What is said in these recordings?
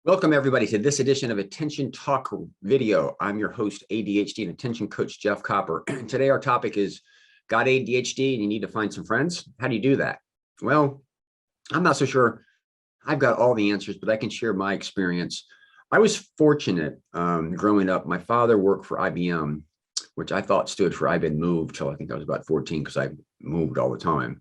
Welcome everybody to this edition of Attention Talk Video. I'm your host, ADHD and Attention Coach Jeff Copper. Today our topic is, got ADHD and you need to find some friends? How do you do that? Well, I'm not so sure I've got all the answers, but I can share my experience. I was fortunate growing up. My father worked for IBM, which I thought stood for I've been moved till I think I was about 14 because I moved all the time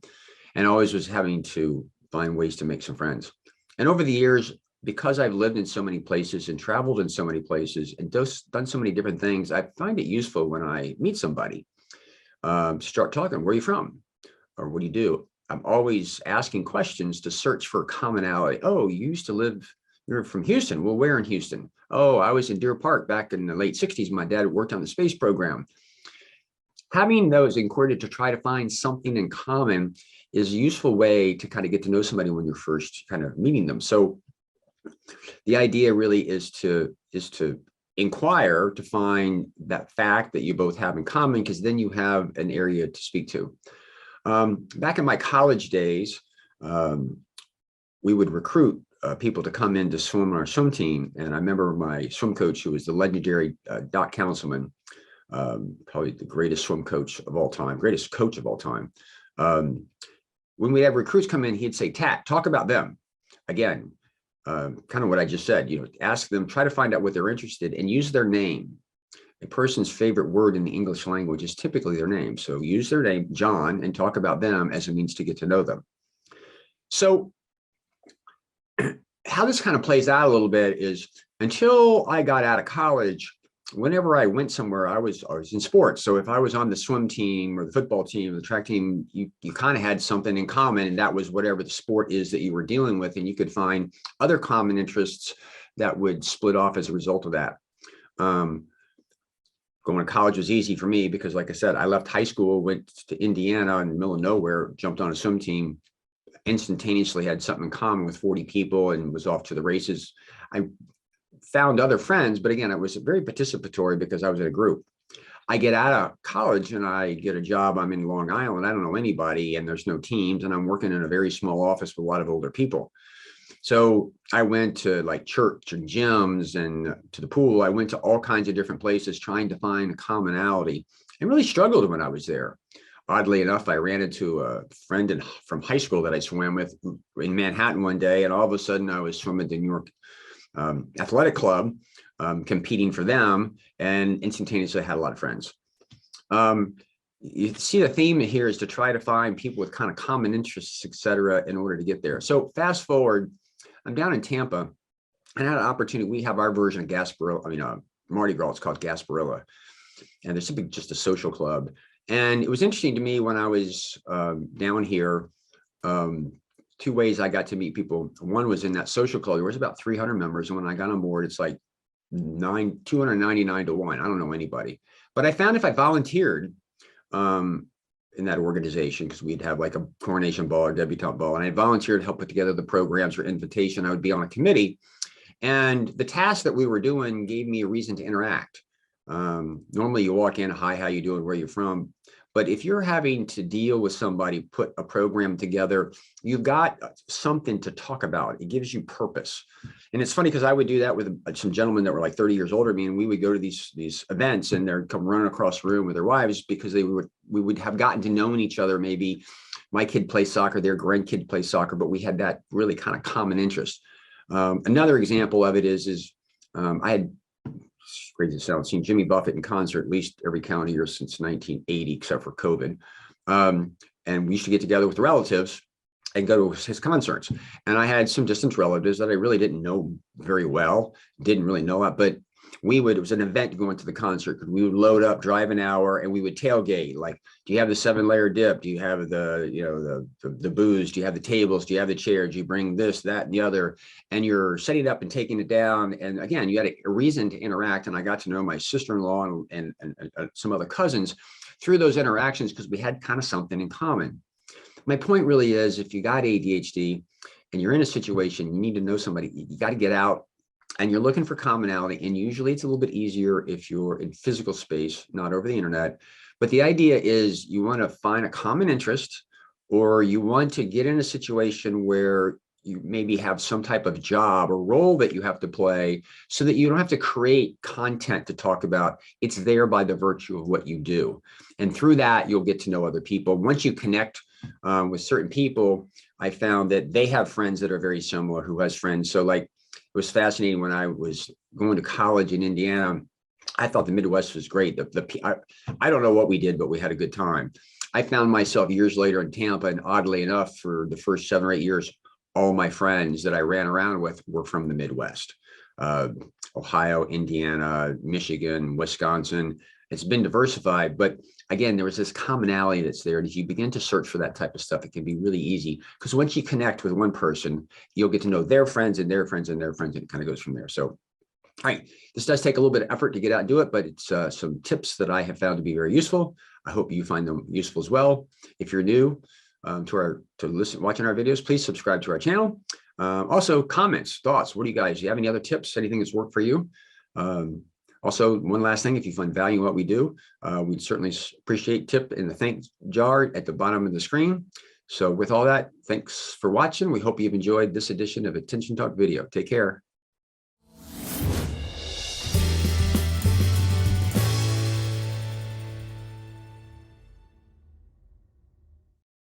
and always was having to find ways to make some friends. And over the years, because I've lived in so many places and traveled in so many places and done so many different things, I find it useful when I meet somebody, start talking, where are you from? Or what do you do? I'm always asking questions to search for commonality. Oh, you used to live, you're from Houston. Well, where in Houston? Oh, I was in Deer Park back in the late 60s. My dad worked on the space program. Having those inquiries to try to find something in common is a useful way to kind of get to know somebody when you're first kind of meeting them. So the idea really is to inquire to find that fact that you both have in common, because then you have an area to speak to. Back in my college days, we would recruit people to come in to swim on our swim team. And I remember my swim coach, who was the legendary Doc Councilman, probably the greatest swim coach of all time, greatest coach of all time. When we have recruits come in, he'd say, talk about them. Again, kind of what I just said, ask them, try to find out what they're interested in, and use their name. A person's favorite word in the English language is typically their name. So use their name, John, and talk about them as a means to get to know them. So how this kind of plays out a little bit is, until I got out of college, whenever I went somewhere, I was in sports. So if I was on the swim team or the football team or the track team, you kind of had something in common, and that was whatever the sport is that you were dealing with. And you could find other common interests that would split off as a result of that. Going to college was easy for me because, like I said, I left high school, went to Indiana in the middle of nowhere, jumped on a swim team, instantaneously had something in common with 40 people and was off to the races. I found other friends, but again, it was very participatory because I was in a group. I get out of college and I get a job. I'm in Long Island. I don't know anybody and there's no teams, and I'm working in a very small office with a lot of older people. So I went to like church and gyms and to the pool. I went to all kinds of different places trying to find a commonality, and really struggled when I was there. Oddly enough, I ran into a friend from high school that I swam with in Manhattan one day, and all of a sudden I was swimming the New York athletic club, competing for them, and instantaneously had a lot of friends. You see the theme here is to try to find people with kind of common interests, etc., in order to get there. So fast forward, I'm down in Tampa and I had an opportunity. We have our version of Gasboro, Mardi Gras, it's called Gasboro, and there's simply just a social club. And it was interesting to me when I was down here, two ways I got to meet people. One was in that social club. There was about 300 members. And when I got on board, it's like 299 to 1. I don't know anybody. But I found if I volunteered in that organization, because we'd have like a coronation ball or debutante ball, and I volunteered to help put together the programs or invitation, I would be on a committee. And the task that we were doing gave me a reason to interact. Normally you walk in, hi, how you doing, where you're from. But if you're having to deal with somebody, put a program together, you've got something to talk about. It gives you purpose. And it's funny because I would do that with some gentlemen that were like 30 years older than me, and we would go to these events and they'd come running across the room with their wives because we would have gotten to know each other. Maybe my kid plays soccer, their grandkid plays soccer, but we had that really kind of common interest. Another example of it is I had, crazy to sound, seen Jimmy Buffett in concert at least every calendar year since 1980, except for COVID. And we used to get together with relatives and go to his concerts. And I had some distant relatives that I really didn't know very well, didn't really know it, but it was an event going to the concert. We would load up, drive an hour, and we would tailgate. Like, do you have the 7-layer dip? Do you have the booze? Do you have the tables? Do you have the chairs? Do you bring this, that, and the other? And you're setting it up and taking it down. And again, you had a reason to interact. And I got to know my sister-in-law and some other cousins through those interactions because we had kind of something in common. My point really is, if you got ADHD and you're in a situation, you need to know somebody, you got to get out. And you're looking for commonality, and usually it's a little bit easier if you're in physical space, not over the internet. But the idea is you want to find a common interest, or you want to get in a situation where you maybe have some type of job or role that you have to play so that you don't have to create content to talk about. It's there by the virtue of what you do. And through that, you'll get to know other people. Once you connect with certain people, I found that they have friends that are very similar who has friends. So like, it was fascinating when I was going to college in Indiana. I thought the Midwest was great. I don't know what we did, but we had a good time. I found myself years later in Tampa, and oddly enough, for the first 7 or 8 years, all my friends that I ran around with were from the Midwest, Ohio, Indiana, Michigan, Wisconsin. It's been diversified, but again, there was this commonality that's there. And as you begin to search for that type of stuff, it can be really easy, because once you connect with one person, you'll get to know their friends and their friends and their friends, and it kind of goes from there. So, all right, this does take a little bit of effort to get out and do it, but it's some tips that I have found to be very useful. I hope you find them useful as well. If you're new watching our videos, please subscribe to our channel. Also, comments, thoughts. What do you have any other tips? Anything that's worked for you? Also, one last thing, if you find value in what we do, we'd certainly appreciate tip in the thanks jar at the bottom of the screen. So with all that, thanks for watching. We hope you've enjoyed this edition of Attention Talk Video. Take care.